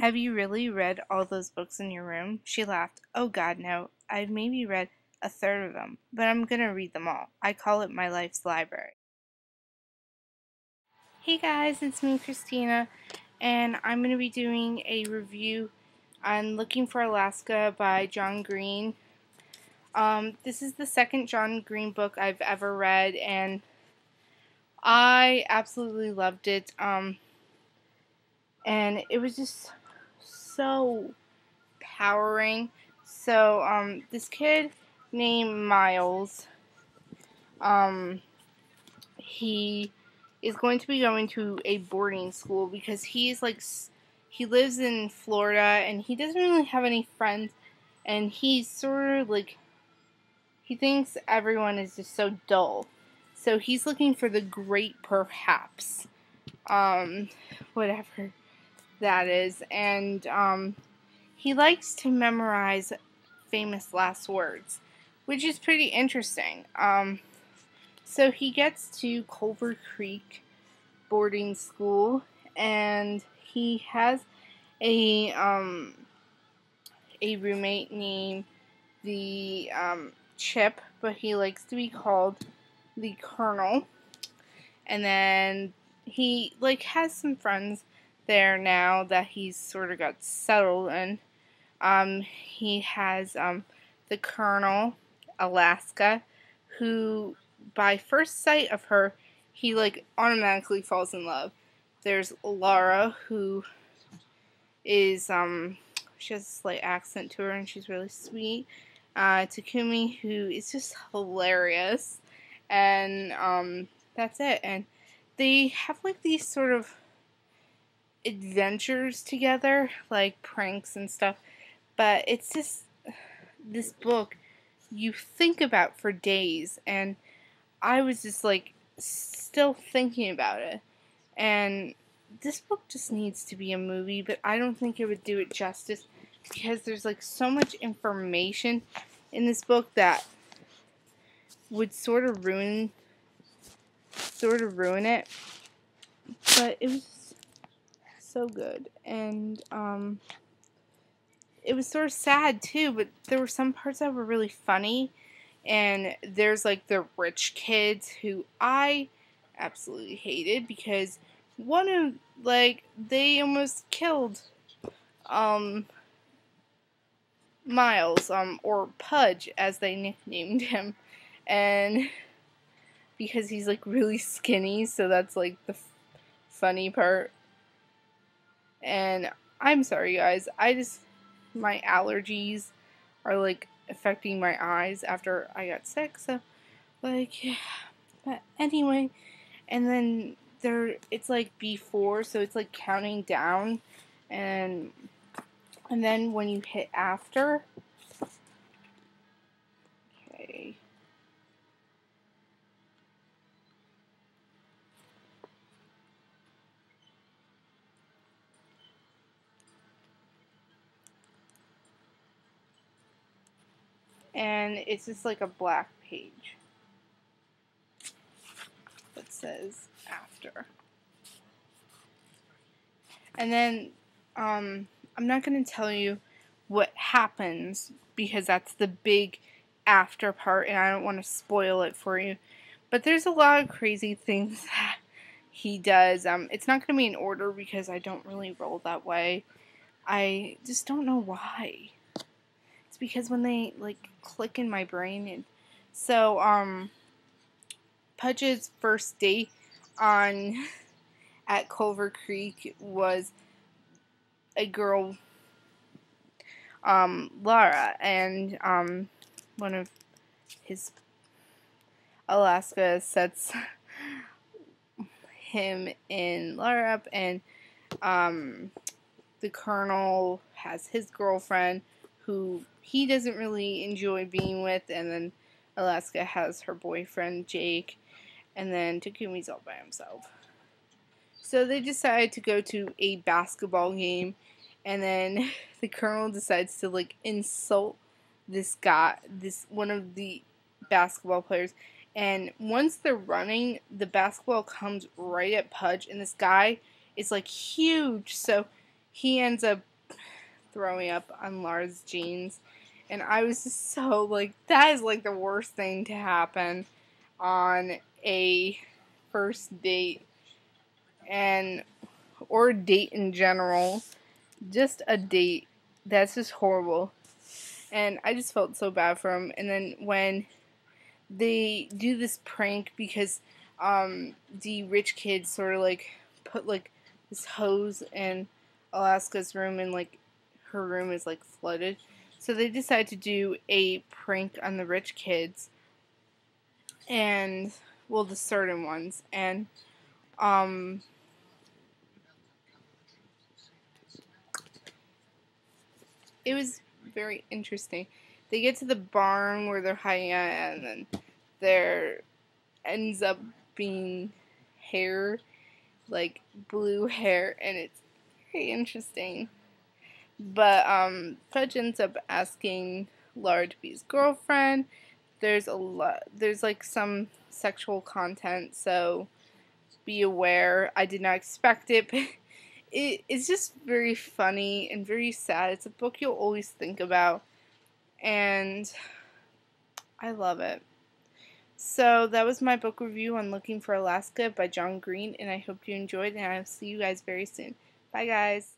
Have you really read all those books in your room? She laughed. Oh God, no. I've maybe read a third of them, but I'm gonna read them all. I call it my life's library. Hey guys, it's me, Christina, and I'm gonna be doing a review on Looking for Alaska by John Green. This is the second John Green book I've ever read, and I absolutely loved it. And it was just so powering. So, this kid named Miles, he is going to be going to a boarding school because he lives in Florida and he doesn't really have any friends, and he's sort of like, he thinks everyone is just so dull. So he's looking for the great perhaps, whatever that is, and, he likes to memorize famous last words, which is pretty interesting. So he gets to Culver Creek boarding school, and he has a roommate named the Chip, but he likes to be called the Colonel. And then he has some friends there now that he's sort of got settled in. He has the Colonel, Alaska, who by first sight of her, he automatically falls in love. There's Laura, who is she has a slight accent to her and she's really sweet. Takumi, who is just hilarious, and that's it. And they have these sort of adventures together, like pranks and stuff. But it's just, this book you think about for days, and I was just still thinking about it. And this book just needs to be a movie, but I don't think it would do it justice because there's so much information in this book that would sort of ruin it. But it was so good, and it was sort of sad too, but there were some parts that were really funny. And there's the rich kids who I absolutely hated because one of they almost killed Miles, or Pudge as they nicknamed him, and because he's really skinny, so that's the funny part. And I'm sorry guys, my allergies are affecting my eyes after I got sick, so yeah. But anyway, and then it's before, so it's counting down, and then when you hit after, okay, and it's just a black page that says after. And then I'm not going to tell you what happens because that's the big after part and I don't want to spoil it for you. But there's a lot of crazy things that he does. It's not going to be in order because I don't really roll that way. I just don't know why. It's because when they click in my brain. And so Pudge's first date at Culver Creek was a girl, Laura, and one of his Alaska sets him and Laura up, and the Colonel has his girlfriend who he doesn't really enjoy being with, and then Alaska has her boyfriend Jake, and then Takumi's all by himself. So they decide to go to a basketball game, and then the Colonel decides to insult this guy, one of the basketball players. And once they're running, the basketball comes right at Pudge, and this guy is huge, so he ends up throwing up on Lars' jeans. And I was just so, like, that is, like, the worst thing to happen on a first date. Or a date in general. Just a date. That's just horrible. And I just felt so bad for him. And then when they do this prank because the rich kids sort of like put like this hose in Alaska's room, and like her room is like flooded. So they decide to do a prank on the rich kids, and well, the certain ones. And it was very interesting. They get to the barn where they're hiding at, and then there ends up being hair, like blue hair, and it's very interesting. But Fudge ends up asking Laura to be his girlfriend. There's like some sexual content, so be aware. I did not expect it, but it's just very funny and very sad. It's a book you'll always think about, and I love it. So that was my book review on Looking for Alaska by John Green, and I hope you enjoyed, and I'll see you guys very soon. Bye, guys.